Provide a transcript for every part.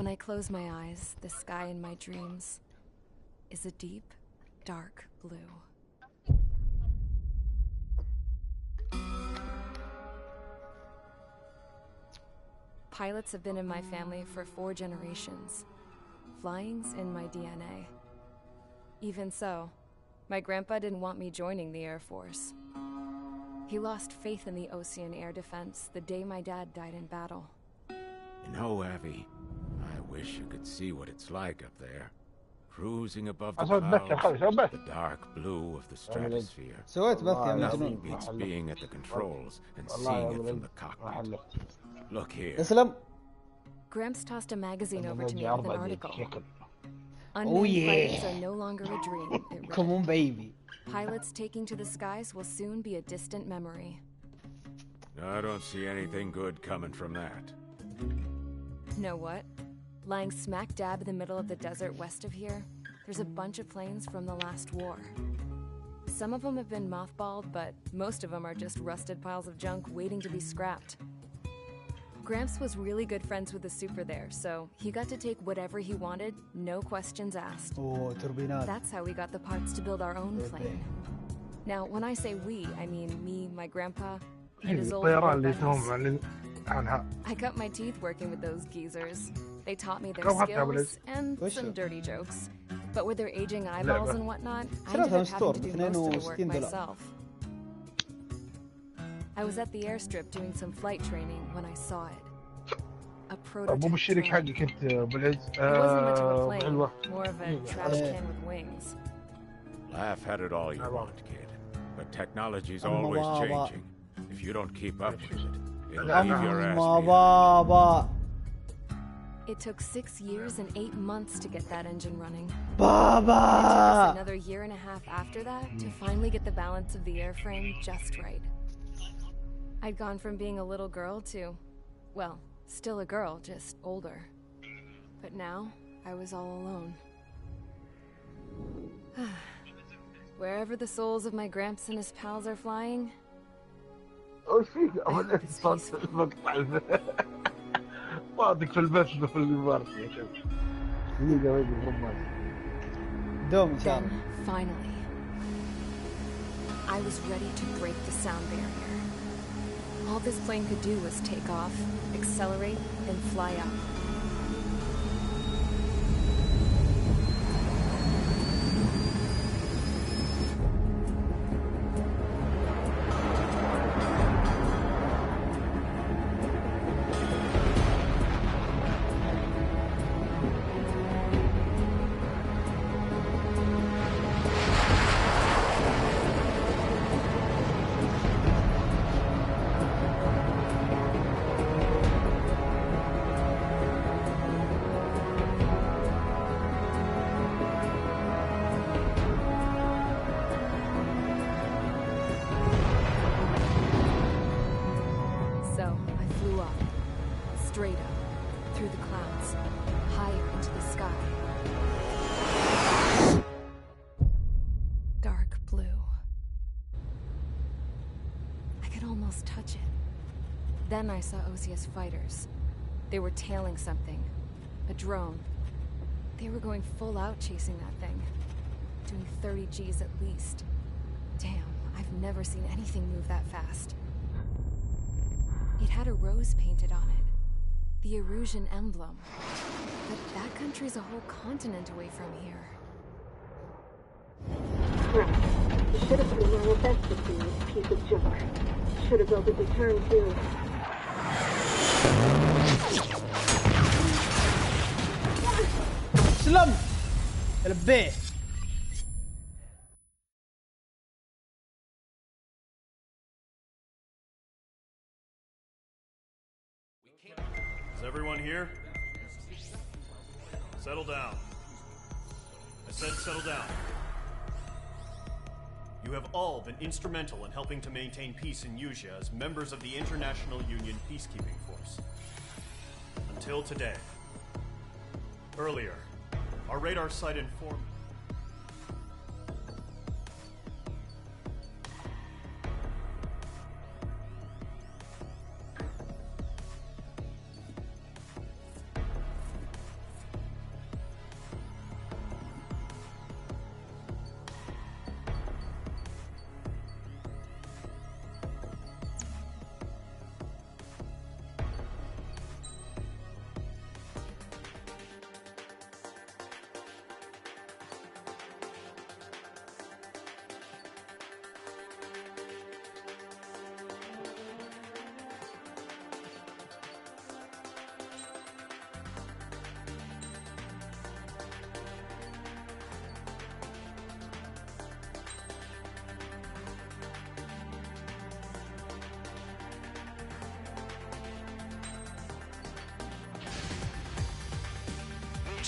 When I close my eyes, the sky in my dreams is a deep, dark blue. Pilots have been in my family for 4 generations. Flying's in my DNA. Even so, my grandpa didn't want me joining the Air Force. He lost faith in the Ocean Air Defense the day my dad died in battle. You know, Abby, I wish you could see what it's like up there. Cruising above the clouds, the dark blue of the stratosphere. Nothing beats being at the controls and seeing it from the cockpit. Look here. Gramps tossed a magazine over to me with an article. Unmanned fighters are no longer a dream, it read. Come on, baby. Pilots taking to the skies will soon be a distant memory. I don't see anything good coming from that. Know what? Lying smack dab in the middle of the desert west of here, there's a bunch of planes from the last war. Some of them have been mothballed, but most of them are just rusted piles of junk waiting to be scrapped. Gramps was really good friends with the super there, so he got to take whatever he wanted, no questions asked. That's how we got the parts to build our own plane. Now, when I say we, I mean me, my grandpa, and his old buddies. I cut my teeth working with those geezers. They taught me their skills and some dirty jokes. But with their aging eyeballs and whatnot, I ended up having to do most of the work myself. I was at the airstrip doing some flight training when I saw it. A prototype plane. It wasn't much of a plane, more of a trash can with wings. Laugh at it all you want, kid. But technology's always changing. If you don't keep up with it, it'll leave your ass behind. It took 6 years and 8 months to get that engine running. Baba! It took us another 1.5 years after that to finally get the balance of the airframe just right. I'd gone from being a little girl to, well, still a girl, just older. But now, I was all alone. Wherever the souls of my Gramps and his pals are flying, it's peaceful. Then, finally, I was ready to break the sound barrier. All this plane could do was take off, accelerate, and fly up. Straight up, through the clouds, higher into the sky. Dark blue. I could almost touch it. Then I saw OCS fighters. They were tailing something. A drone. They were going full out chasing that thing. Doing 30 Gs at least. Damn, I've never seen anything move that fast. It had a rose painted on it. The Erusian emblem. But that country's a whole continent away from here. You should have been manifested to this piece of junk. Should have built a return too. سلام البيت. Is everyone here? Settle down. I said settle down. You have all been instrumental in helping to maintain peace in Usea as members of the International Union Peacekeeping Force. Until today. Earlier, our radar site informed...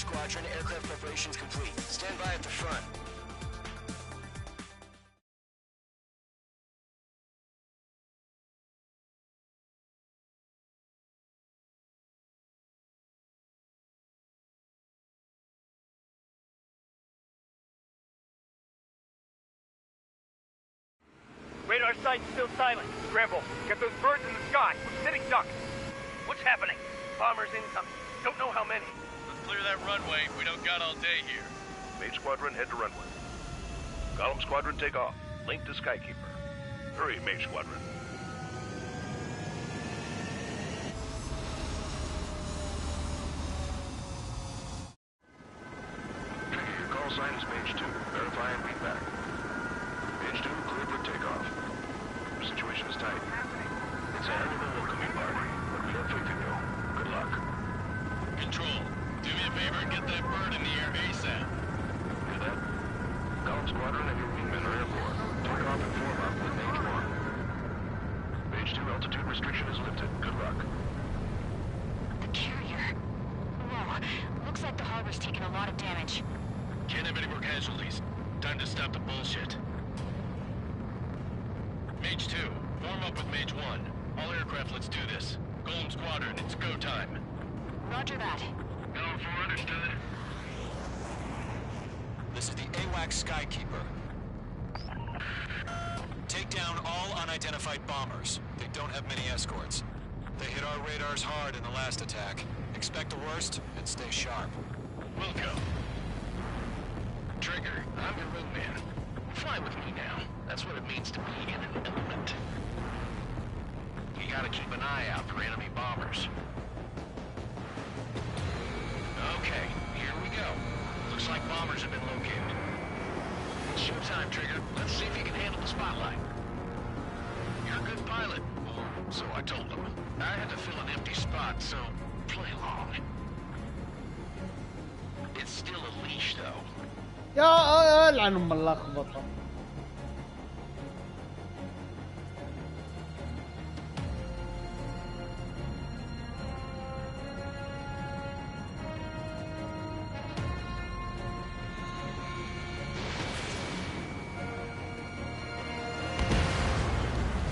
Squadron, aircraft preparations complete. Stand by at the front. Radar site's still silent. Scramble. Get those birds in the sky. We're sitting ducks. What's happening? Bombers incoming. Don't know how many. Let's clear that runway. We don't got all day here. Mage Squadron, head to runway. Column Squadron, take off. Link to Skykeeper. Hurry, Mage Squadron. Your call sign is Mage 2. Verify and read back. Mage 2, clear for takeoff. Your situation is tight. It's a hell of a welcoming party, but we have faith in you. Good luck. Control, do me a favor and get that bird in the air ASAP. Hear that? Column Squadron and your wingmen are airborne. Take off and form up with Mage 1. Mage 2, altitude restriction is lifted. Good luck. The carrier. Whoa. Looks like the harbor's taken a lot of damage. Can't have any more casualties. Time to stop the bullshit. Mage 2, form up with Mage 1. All aircraft, let's do this. Golem Squadron, it's go time. Roger that. Going for understood. This is the AWACS Skykeeper. Take down all unidentified bombers. They don't have many escorts. They hit our radars hard in the last attack. Expect the worst and stay sharp. Wilco. Trigger, I'm your wingman. Fly with me now. That's what it means to be in an element. You gotta keep an eye out for enemy bombers. Okay, here we go. Looks like bombers have been located. It's showtime, Trigger. Let's see if you can handle the spotlight. You're a good pilot. Or so I told them. I had to fill an empty spot, so play along. It's still a leash, though. يا لعن ام اللخبطه.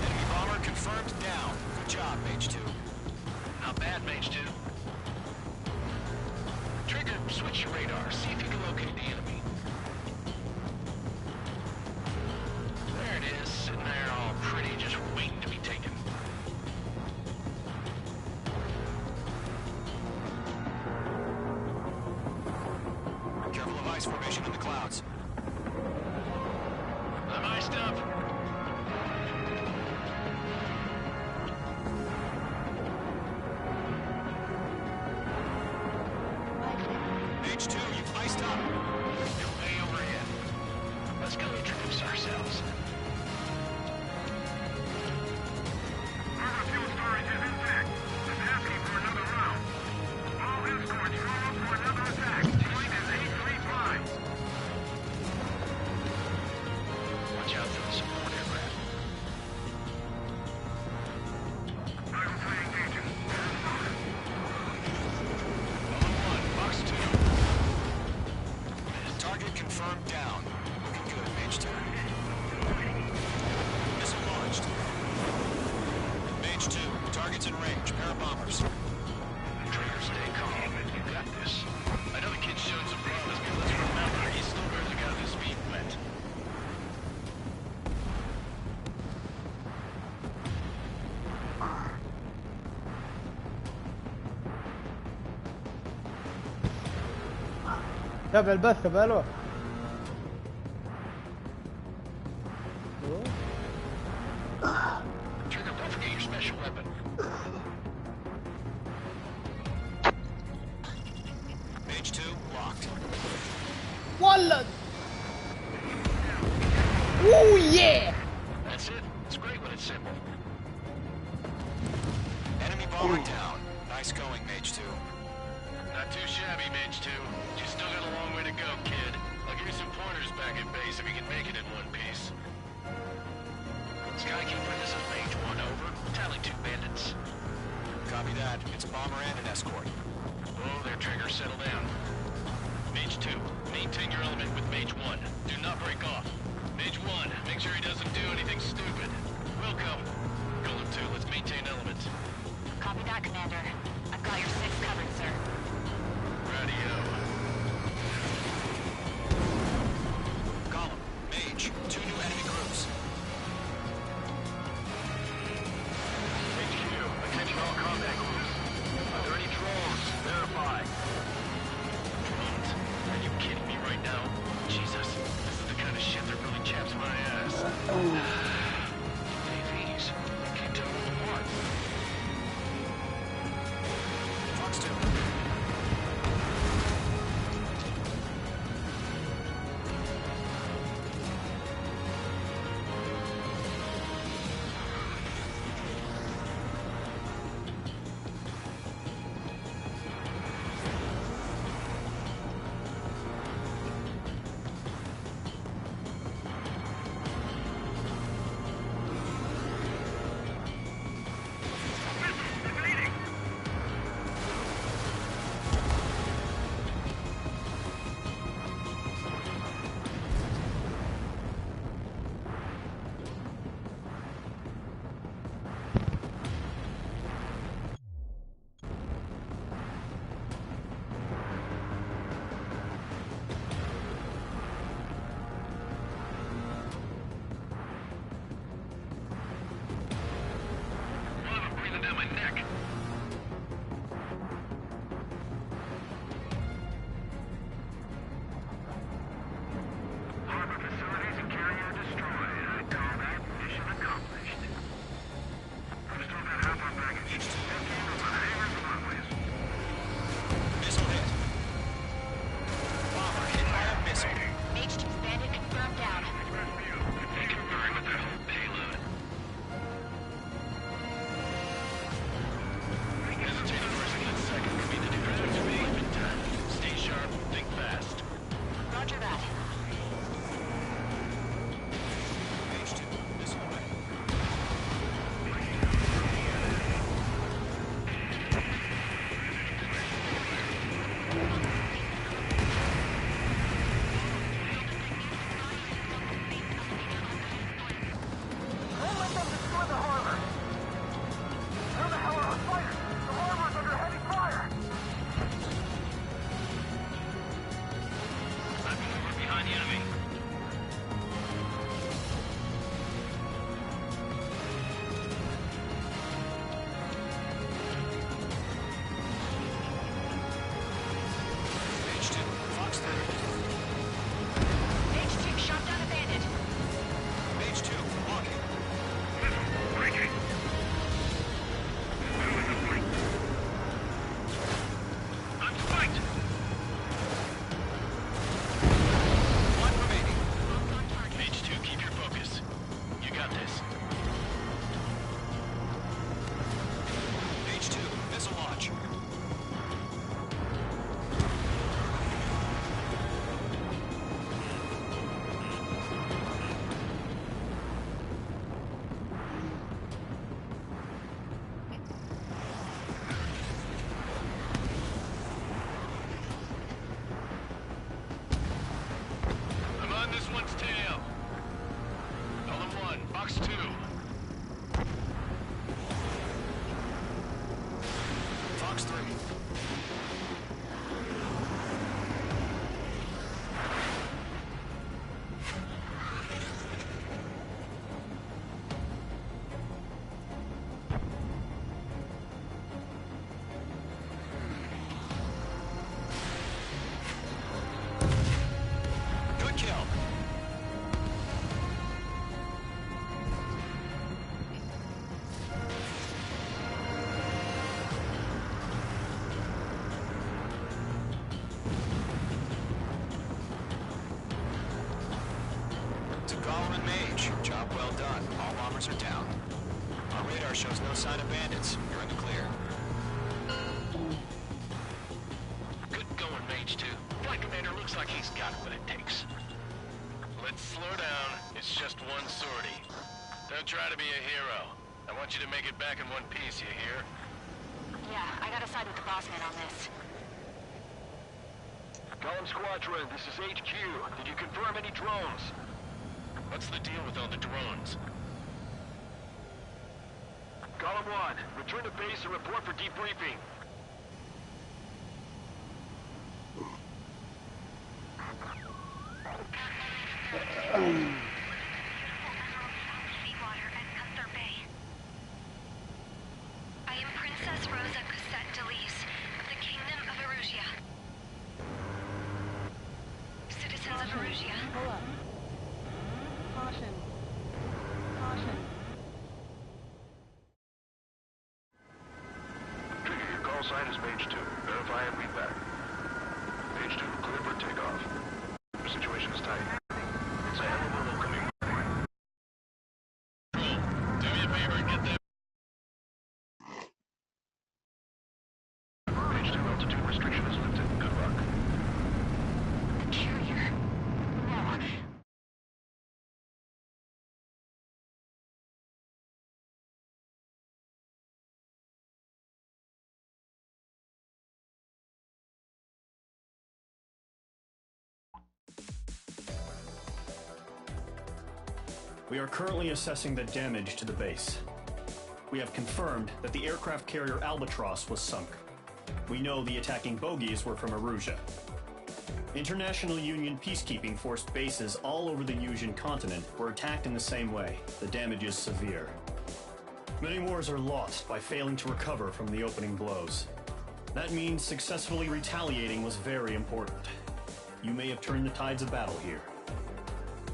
Enemy bomber confirmed down. Good job, Mage 2. Not bad, Mage 2. Trigger, switch your radar. See if you can locate the enemy. There it is, sitting there all pretty, just waiting to be taken. Careful of ice formation in the clouds. I'm iced up. Mage 2, you've iced up. You're way overhead. Let's go introduce ourselves. Our fuel storage is intact. I'm asking for another round. All escorts roll up for another attack. Point is 835. Watch out for the support aircraft. I'm playing agent. All 1, box 2. Target confirmed down. Looking good, Mage 2. Missile launched. Mage 2, target's in range. Pair of bombers. Trigger, stay calm. You got this. I know the kid's showing some promise, but let's remember, he's still barely got his feet wet. تابع البث بالو. Trigger, don't forget your special weapon. Mage 2, locked. والله. اوه yeah. That's it. It's great when it's simple. Enemy bomber down. Nice going, Mage 2. Not too shabby, Mage 2. You still got a long way to go, kid. I'll give you some pointers back at base if you can make it in one piece. Skykeeper, this is Mage 1, over. Tally 2 bandits. Copy that. It's a bomber and an escort. Oh, their Trigger, settle down. Radar shows no sign of bandits. You're in the clear. Good going, Mage 2. Flight Commander looks like he's got what it takes. Let's slow down. It's just one sortie. Don't try to be a hero. I want you to make it back in one piece, you hear? Yeah, I gotta side with the boss man on this. Column Squadron, this is HQ. Did you confirm any drones? What's the deal with all the drones? Column 1, return to base and report for debriefing. I am Princess Rosa Cosette Delise of the Kingdom of Erusia. Citizens of Erusia. Hold up. Caution. Caution. Trigger, your call sign is Mage 2. Verify and read back. Mage 2, clear for takeoff. The situation is tight. It's a hell of a welcoming. Do me a favor and get them. Mage 2, altitude restriction is lifted. Good luck. Carrier. Whoa. We are currently assessing the damage to the base. We have confirmed that the aircraft carrier Albatross was sunk. We know the attacking bogies were from Erusia. International Union peacekeeping force bases all over the Yusian continent were attacked in the same way. The damage is severe. Many wars are lost by failing to recover from the opening blows. That means successfully retaliating was very important. You may have turned the tides of battle here.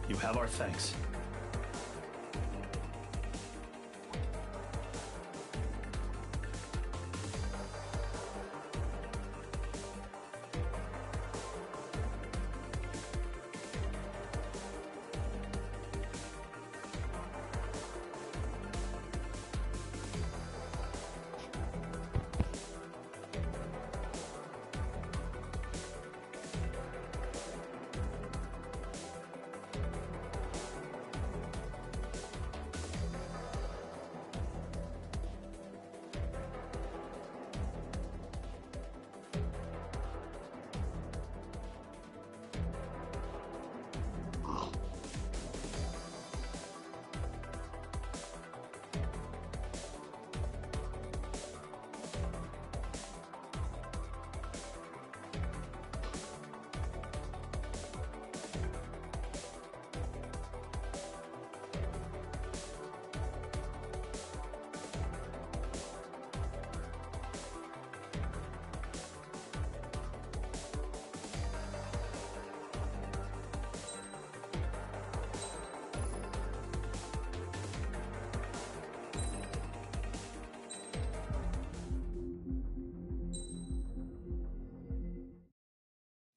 You have our thanks.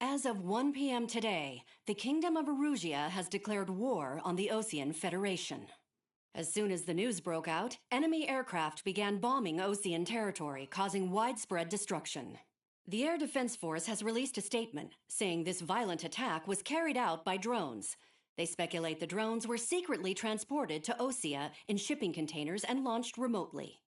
As of 1 p.m. today, the Kingdom of Erusia has declared war on the Osean Federation. As soon as the news broke out, enemy aircraft began bombing Osean territory, causing widespread destruction. The Air Defense Force has released a statement saying this violent attack was carried out by drones. They speculate the drones were secretly transported to Osea in shipping containers and launched remotely.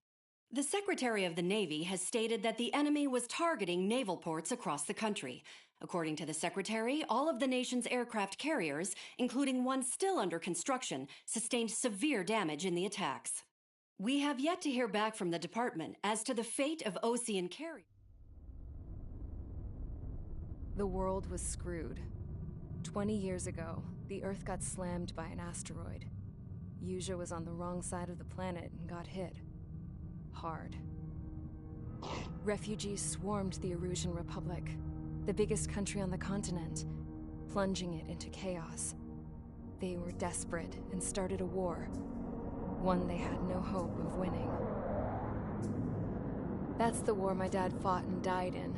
The Secretary of the Navy has stated that the enemy was targeting naval ports across the country. According to the Secretary, all of the nation's aircraft carriers, including one still under construction, sustained severe damage in the attacks. We have yet to hear back from the department as to the fate of Osean carriers. The world was screwed. 20 years ago, the Earth got slammed by an asteroid. Yusia was on the wrong side of the planet and got hit. Hard. Refugees swarmed the Erusian Republic, the biggest country on the continent, plunging it into chaos. They were desperate and started a war, one they had no hope of winning. That's the war my dad fought and died in.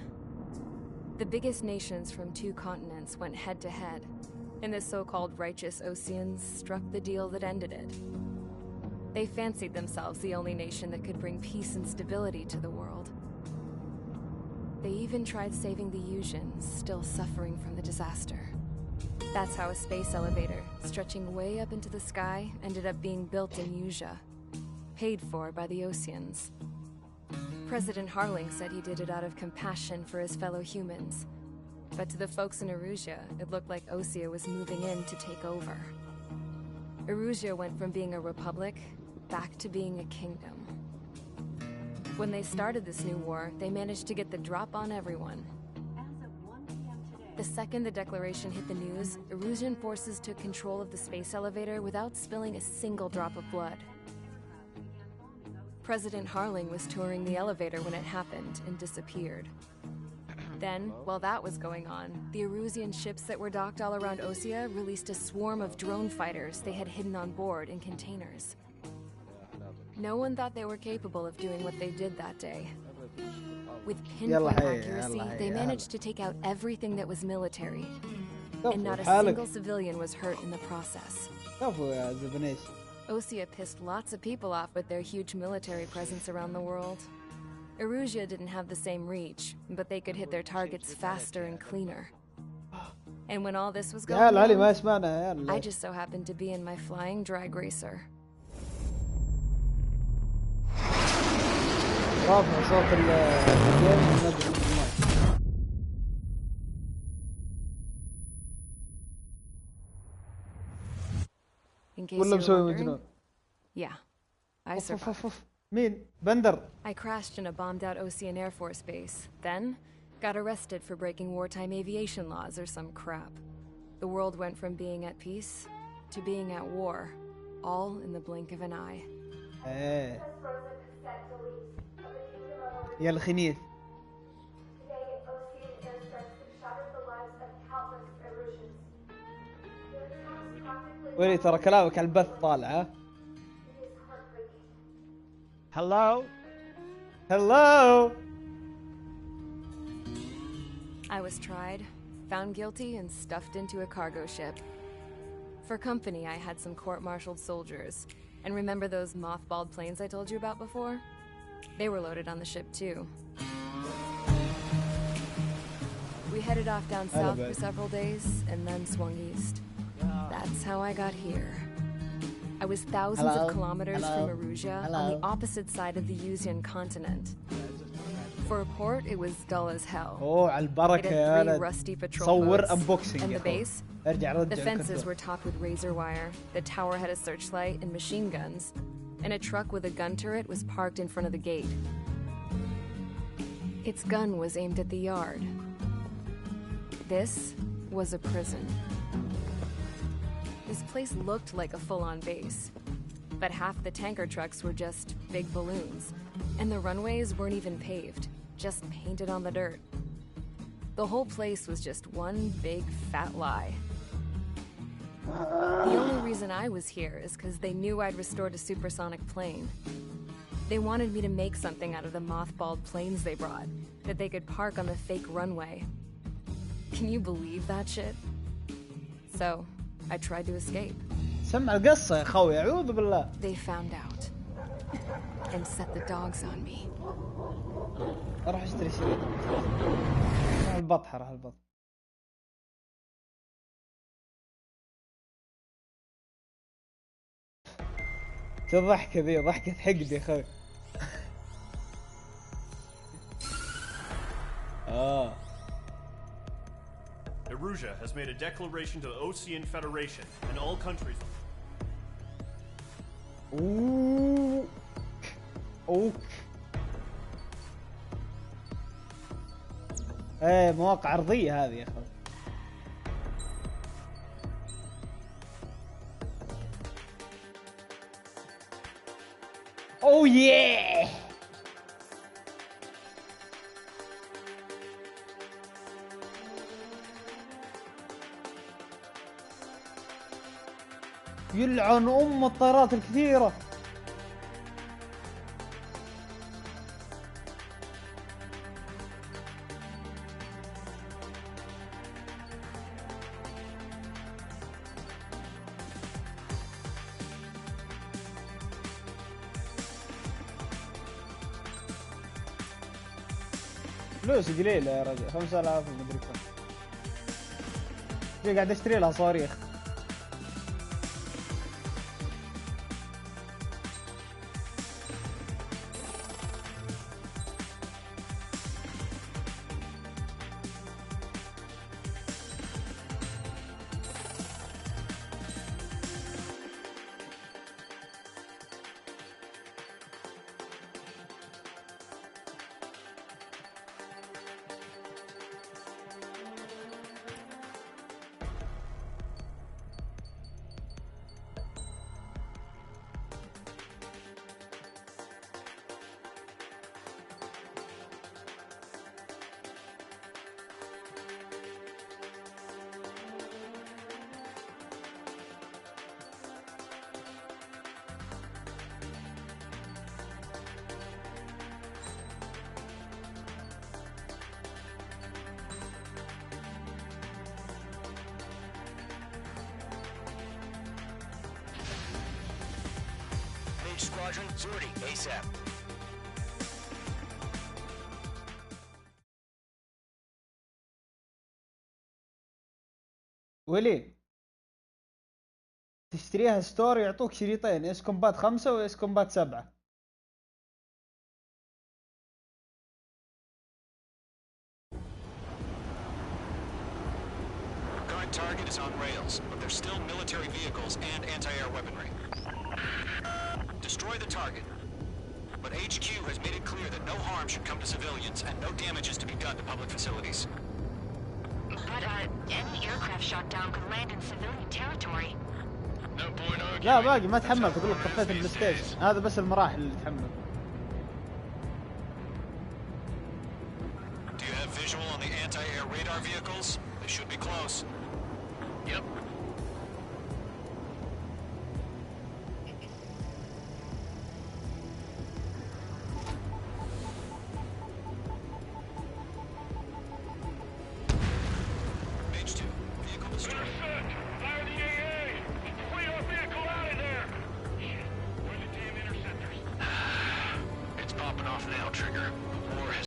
The biggest nations from 2 continents went head-to-head, and the so-called righteous Oseans struck the deal that ended it. They fancied themselves the only nation that could bring peace and stability to the world. They even tried saving the Yusians, still suffering from the disaster. That's how a space elevator, stretching way up into the sky, ended up being built in Yusia, paid for by the Oseans. President Harling said he did it out of compassion for his fellow humans. But to the folks in Erusia, it looked like Osea was moving in to take over. Erusia went from being a republic back to being a kingdom. When they started this new war, they managed to get the drop on everyone. The second the declaration hit the news, Erusian forces took control of the space elevator without spilling a single drop of blood. President Harling was touring the elevator when it happened and disappeared. Then, while that was going on, the Erusian ships that were docked all around Osea released a swarm of drone fighters they had hidden on board in containers. No one thought they were capable of doing what they did that day. With pinpoint accuracy, they managed to take out everything that was military. And not a single civilian was hurt in the process. Osea pissed lots of people off with their huge military presence around the world. Erusia didn't have the same reach, but they could hit their targets faster and cleaner. And when all this was going on, I just so happened to be in my flying drag racer. In case you were wondering, yeah, I survived. I crashed in a bombed-out Osean Air Force base, then got arrested for breaking wartime aviation laws or some crap. The world went from being at peace to being at war, all in the blink of an eye. يا الخنيث. ويلي ترى كلامك على البث طالع. Hello? Hello? I was tried, found guilty, and stuffed into a cargo ship. For company, I had some court-martialed soldiers. And remember those mothballed planes I told you about before? They were loaded on the ship, too. We headed off down south for several days, and then swung east. That's how I got here. I was thousands of kilometers from Erusia, on the opposite side of the Yusian continent. For a port, it was dull as hell. It had 3 rusty patrol boats, and the base, the fences were topped with razor wire, the tower had a searchlight and machine guns, and a truck with a gun turret was parked in front of the gate. Its gun was aimed at the yard. This was a prison. This place looked like a full-on base, but half the tanker trucks were just big balloons, and the runways weren't even paved, just painted on the dirt. The whole place was just one big fat lie. The only reason I was here is because they knew I'd restored a supersonic plane. They wanted me to make something out of the mothballed planes they brought, that they could park on the fake runway. Can you believe that shit? So, I tried to escape. سمع القصة يا خوي أعوذ بالله. They found out and set the dogs on me. أروح أشتري شيء. راح البطحة راح البطحة. الضحكة ذي ضحكة حقد يا خوي. Erusia has made a declaration to the Osean Federation and all countries. Ooh. ايه مواقع ارضيه هذه يا اخوي. Oh yeah! يلعن الطائرات الكثيرة. فلوس قليلة يا رجل 5000 ومدري كم. قاعد اشتري لها صواريخ. Squadron, sortie ASAP. ولي تشتريها ستور يعطوك شريطين، اس كومبات 5 واس كومبات 7. Current target is on rails, but there's still military vehicles and anti-air weaponry. Destroy the target. But HQ has made it clear that no harm should come to civilians and no damage is to be done to public facilities. But, any aircraft shot down could land in civilian territory. No point arguing. لا باقي ما تحملت، اقول لك طفيت البلاي ستيشن، هذا بس المراحل اللي تحمل. Do you have visual on the anti-air radar vehicles? They should be close. Yep.